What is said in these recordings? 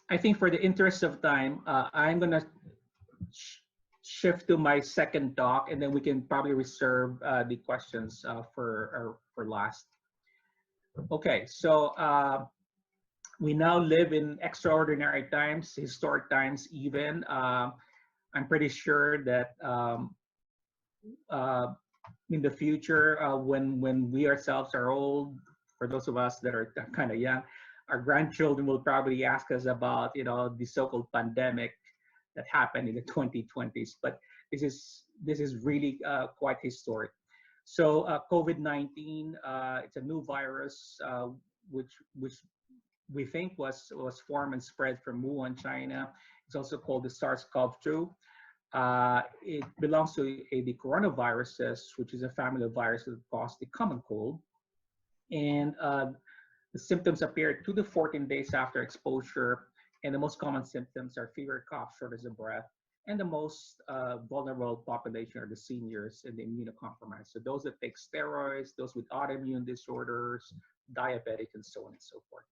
I think for the interest of time, I'm going to shift to my second talk, and then we can probably reserve the questions for last. Okay, so we now live in extraordinary times, historic times even. I'm pretty sure that in the future, when we ourselves are old, for those of us that are kind of young, our grandchildren will probably ask us about, the so-called pandemic that happened in the 2020s. But this is really quite historic. So COVID-19, it's a new virus which we think was formed and spread from Wuhan, China. It's also called the SARS-CoV-2. It belongs to the coronaviruses, which is a family of viruses that cause the common cold. And the symptoms appear 2 to 14 days after exposure. And the most common symptoms are fever, cough, shortness of breath. And the most vulnerable population are the seniors and the immunocompromised. So those that take steroids, those with autoimmune disorders, diabetic, and so on and so forth.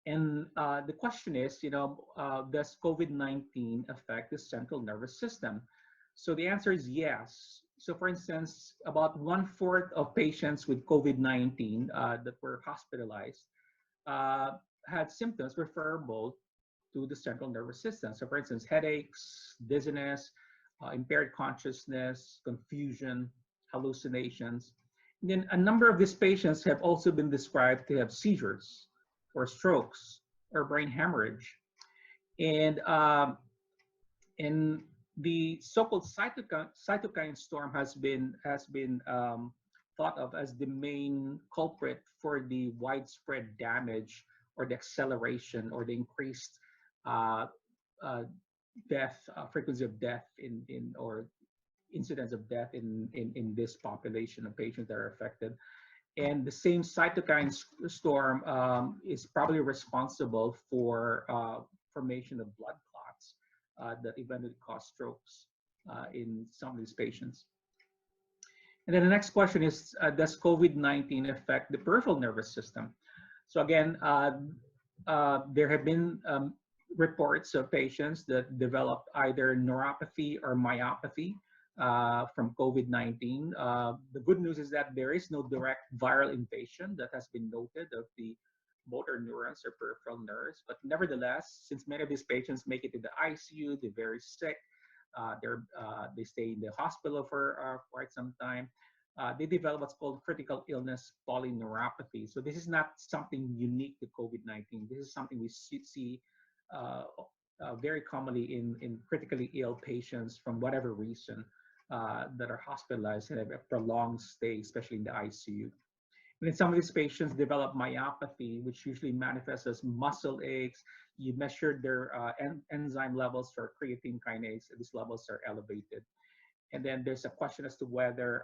And the question is, does COVID-19 affect the central nervous system? So the answer is yes. So for instance, about 1/4 of patients with COVID-19 that were hospitalized had symptoms referable to the central nervous system. So for instance, headaches, dizziness, impaired consciousness, confusion, hallucinations. And then a number of these patients have also been described to have seizures or strokes or brain hemorrhage. And the so-called cytokine storm has been thought of as the main culprit for the widespread damage or the acceleration or the increased frequency of death or incidence of death in this population of patients that are affected. And the same cytokine storm is probably responsible for formation of blood clots that eventually cause strokes in some of these patients. And then the next question is, does COVID-19 affect the peripheral nervous system? So again, there have been reports of patients that developed either neuropathy or myopathy from COVID-19. The good news is that there is no direct viral invasion that has been noted of the motor neurons or peripheral nerves. But nevertheless, since many of these patients make it to the ICU, they're very sick, they stay in the hospital for quite some time, they develop what's called critical illness polyneuropathy. So this is not something unique to COVID-19. This is something we see very commonly in critically ill patients from whatever reason that are hospitalized and have a prolonged stay, especially in the ICU. And then some of these patients develop myopathy, which usually manifests as muscle aches. You measure their enzyme levels for creatine kinase, and these levels are elevated. And then there's a question as to whether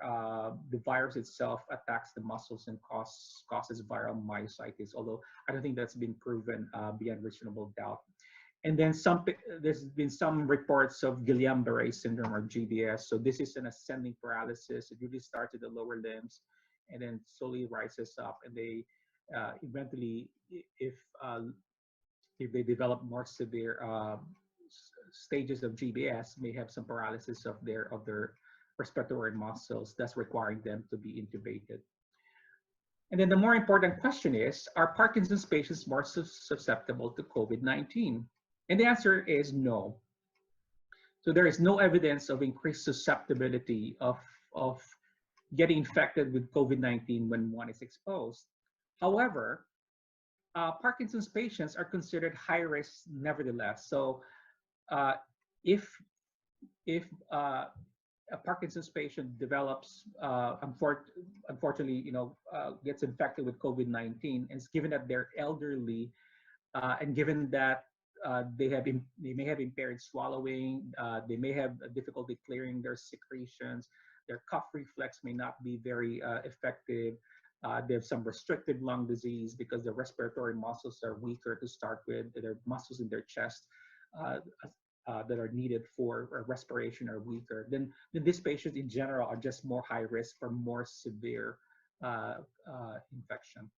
the virus itself attacks the muscles and causes viral myositis, although I don't think that's been proven beyond reasonable doubt. And then there's been some reports of Guillain-Barré syndrome or GBS. So this is an ascending paralysis. It usually starts at the lower limbs and then slowly rises up. And they eventually, if they develop more severe stages of GBS, may have some paralysis of their respiratory muscles, thus requiring them to be intubated. And then the more important question is, are Parkinson's patients more susceptible to COVID-19? And the answer is no. So there is no evidence of increased susceptibility of getting infected with COVID-19 when one is exposed. However, Parkinson's patients are considered high risk nevertheless. So if a Parkinson's patient develops, unfortunately, gets infected with COVID-19, and it's given that they're elderly, and given that they may have impaired swallowing, they may have difficulty clearing their secretions, their cough reflex may not be very effective. They have some restricted lung disease because their respiratory muscles are weaker to start with. Their muscles in their chest that are needed for respiration are weaker. Then these patients in general are just more high risk for more severe infection.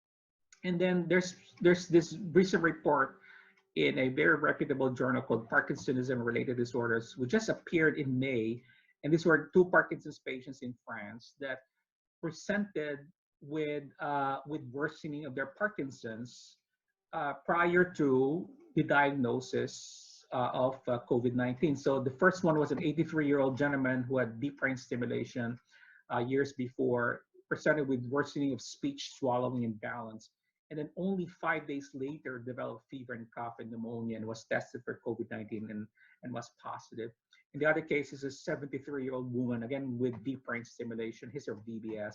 And then there's this recent report in a very reputable journal called Parkinsonism Related Disorders, which just appeared in May. And these were two Parkinson's patients in France that presented with worsening of their Parkinson's prior to the diagnosis of COVID-19. So the first one was an 83-year-old gentleman who had deep brain stimulation years before, presented with worsening of speech, swallowing, and balance. And then only 5 days later developed fever and cough and pneumonia and was tested for COVID-19 and was positive. In the other case is a 73-year-old woman, again with deep brain stimulation, his or DBS,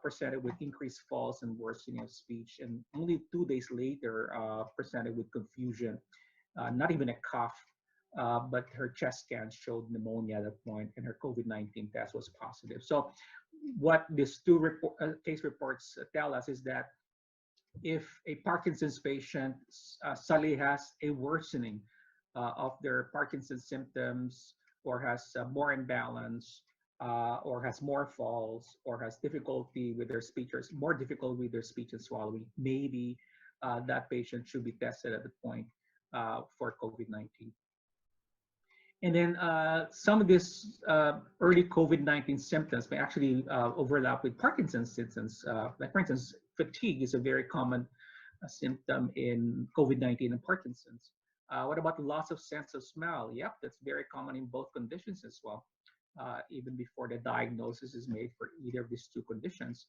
presented with increased falls and worsening of speech. And only 2 days later presented with confusion, not even a cough, but her chest scan showed pneumonia at that point, and her COVID-19 test was positive. So what these two case reports tell us is that if a Parkinson's patient suddenly has a worsening of their Parkinson's symptoms, or has more imbalance, or has more falls, or has difficulty with their speech, or more difficult with their speech and swallowing, maybe that patient should be tested at the point for COVID-19. And then some of these early COVID-19 symptoms may actually overlap with Parkinson's symptoms. Like for instance, fatigue is a very common symptom in COVID-19 and Parkinson's. What about loss of sense of smell? Yep, that's very common in both conditions as well, even before the diagnosis is made for either of these two conditions.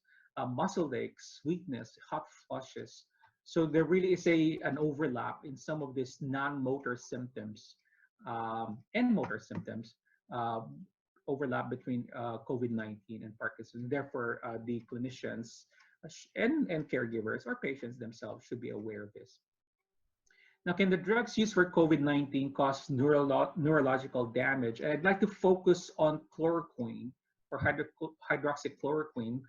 Muscle aches, weakness, hot flushes. So there really is an overlap in some of these non-motor symptoms and motor symptoms overlap between COVID-19 and Parkinson's. Therefore, the clinicians and caregivers or patients themselves should be aware of this. Now, can the drugs used for COVID-19 cause neurological damage? And I'd like to focus on chloroquine or hydroxychloroquine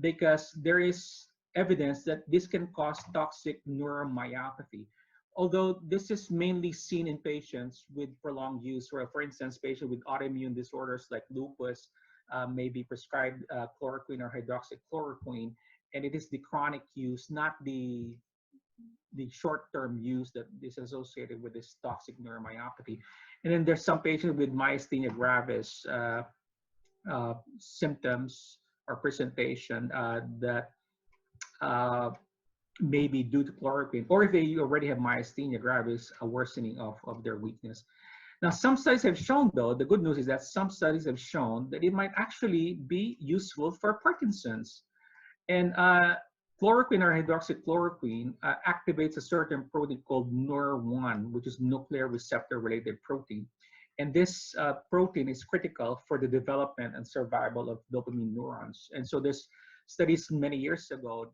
because there is evidence that this can cause toxic neuromyopathy. Although this is mainly seen in patients with prolonged use, or for instance, patients with autoimmune disorders like lupus may be prescribed chloroquine or hydroxychloroquine, and it is the chronic use, not the short-term use, that is associated with this toxic neuromyopathy. And then there's some patients with myasthenia gravis symptoms or presentation that may be due to chloroquine, or if they already have myasthenia gravis, a worsening of their weakness. Now, some studies have shown, though, the good news is that some studies have shown that it might actually be useful for Parkinson's. And chloroquine or hydroxychloroquine activates a certain protein called NUR1, which is nuclear receptor related protein. And this protein is critical for the development and survival of dopamine neurons. And so there's studies many years ago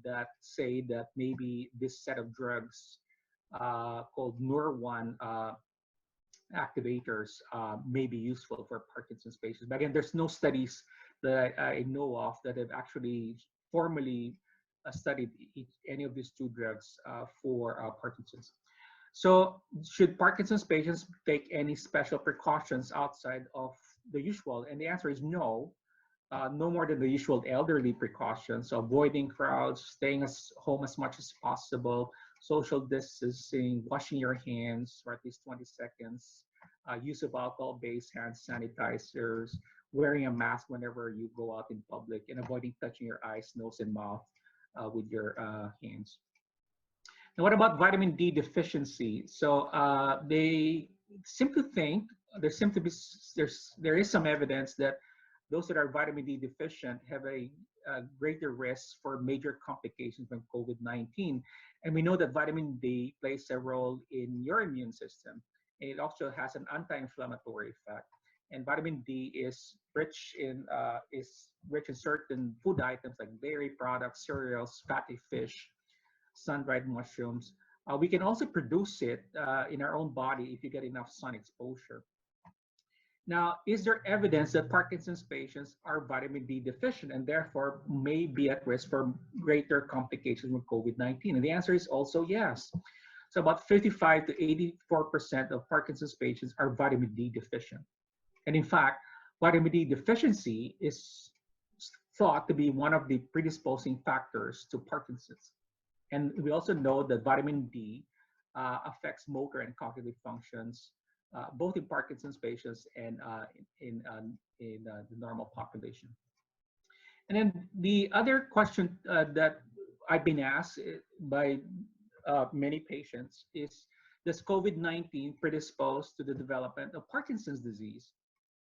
that say that maybe this set of drugs called NUR1 activators may be useful for Parkinson's patients. But again, there's no studies that I know of that have actually formally studied any of these two drugs for Parkinson's. So should Parkinson's patients take any special precautions outside of the usual? And the answer is no. No more than the usual elderly precautions, so avoiding crowds, staying home as much as possible, social distancing, washing your hands for at least 20 seconds, use of alcohol-based hand sanitizers, wearing a mask whenever you go out in public, and avoiding touching your eyes, nose, and mouth with your hands. Now, what about vitamin D deficiency? So they seem to think there is some evidence that those that are vitamin D deficient have a greater risk for major complications from COVID-19. And we know that vitamin D plays a role in your immune system. And it also has an anti-inflammatory effect. And vitamin D is rich in certain food items like dairy products, cereals, fatty fish, sun-dried mushrooms. We can also produce it in our own body if you get enough sun exposure. Now, is there evidence that Parkinson's patients are vitamin D deficient and therefore may be at risk for greater complications with COVID-19? And the answer is also yes. So about 55 to 84% of Parkinson's patients are vitamin D deficient. And in fact, vitamin D deficiency is thought to be one of the predisposing factors to Parkinson's. And we also know that vitamin D affects motor and cognitive functions, both in Parkinson's patients and in the normal population. And then the other question that I've been asked by many patients is, does COVID-19 predispose to the development of Parkinson's disease?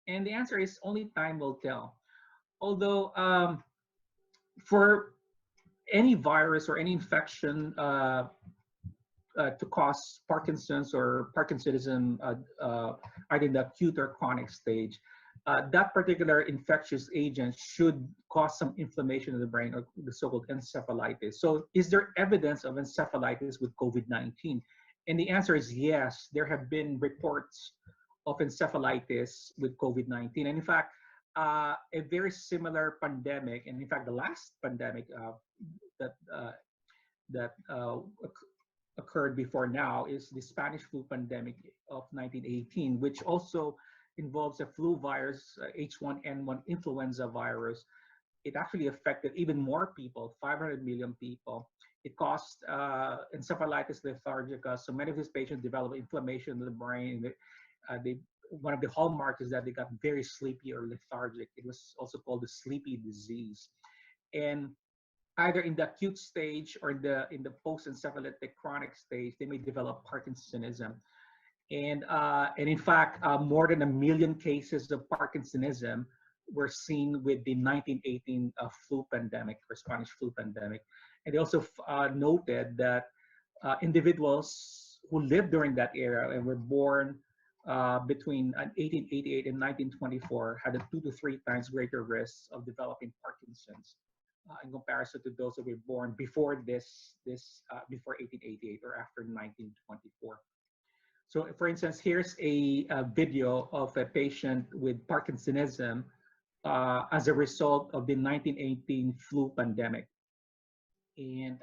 And the answer is only time will tell. Although for any virus or any infection to cause Parkinson's or Parkinsonism, either in the acute or chronic stage, that particular infectious agent should cause some inflammation in the brain, or the so-called encephalitis. So is there evidence of encephalitis with COVID-19? And the answer is yes. There have been reports of encephalitis with COVID-19. And in fact, a very similar pandemic, and in fact, the last pandemic that occurred before now is the Spanish flu pandemic of 1918, which also involves a flu virus, H1N1 influenza virus. It actually affected even more people, 500 million people. It caused encephalitis lethargica. So many of these patients developed inflammation in the brain. One of the hallmarks is that they got very sleepy or lethargic. It was also called the sleepy disease. And either in the acute stage or in the post-encephalitic chronic stage, they may develop Parkinsonism. And in fact, more than 1 million cases of Parkinsonism were seen with the 1918 flu pandemic, or Spanish flu pandemic. And they also noted that individuals who lived during that era and were born between 1888 and 1924 had a 2 to 3 times greater risk of developing Parkinson's in comparison to those who were born before before 1888 or after 1924. So, for instance, here's a video of a patient with Parkinsonism as a result of the 1918 flu pandemic. And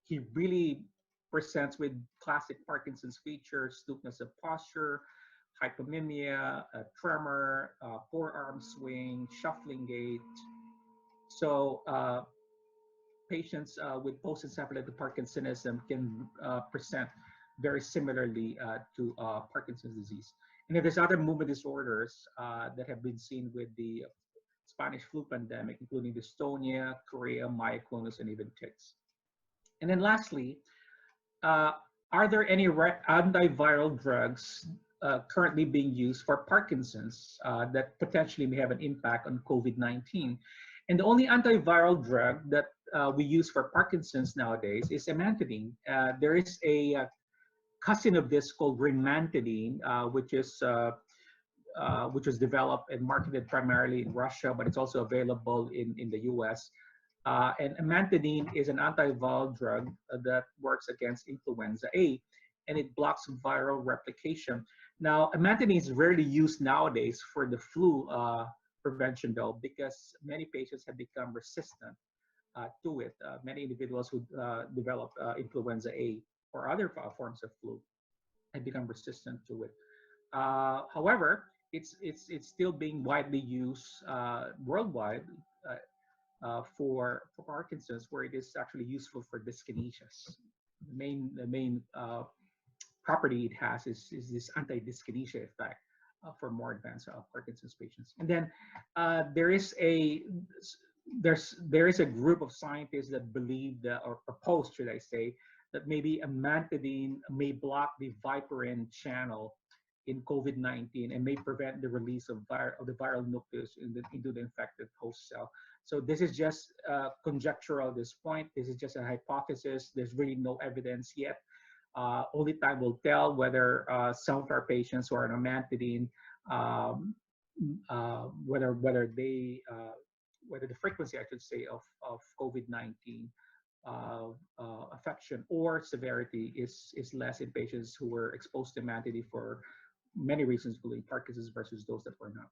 he really presents with classic Parkinson's features: stoopness of posture, hypomimia, tremor, forearm swing, shuffling gait. So patients with post-encephalitic Parkinsonism can present very similarly to Parkinson's disease. And then there's other movement disorders that have been seen with the Spanish flu pandemic, including dystonia, chorea, myoclonus, and even tics. And then lastly, are there any antiviral drugs currently being used for Parkinson's that potentially may have an impact on COVID-19? And the only antiviral drug that we use for Parkinson's nowadays is amantadine. There is a cousin of this called rimantadine, which was developed and marketed primarily in Russia, but it's also available in the US. And amantadine is an antiviral drug that works against influenza A, and it blocks viral replication. Now, amantadine is rarely used nowadays for the flu prevention, though, because many patients have become resistant to it. Many individuals who develop influenza A or other forms of flu have become resistant to it. However, it's still being widely used worldwide for Parkinson's, where it is actually useful for dyskinesias. The main property it has is this anti-dyskinesia effect for more advanced Parkinson's patients. And then there is a group of scientists that believe that, or propose, should I say, that maybe amantadine may block the viperin channel in COVID-19 and may prevent the release of the viral nucleus into the infected host cell. So this is just conjectural at this point. This is just a hypothesis. There's really no evidence yet. Only time will tell whether some of our patients who are on amantadine, whether the frequency, I should say, of COVID-19 affection or severity is less in patients who were exposed to amantadine for many reasons, including Parkinson's versus those that were not.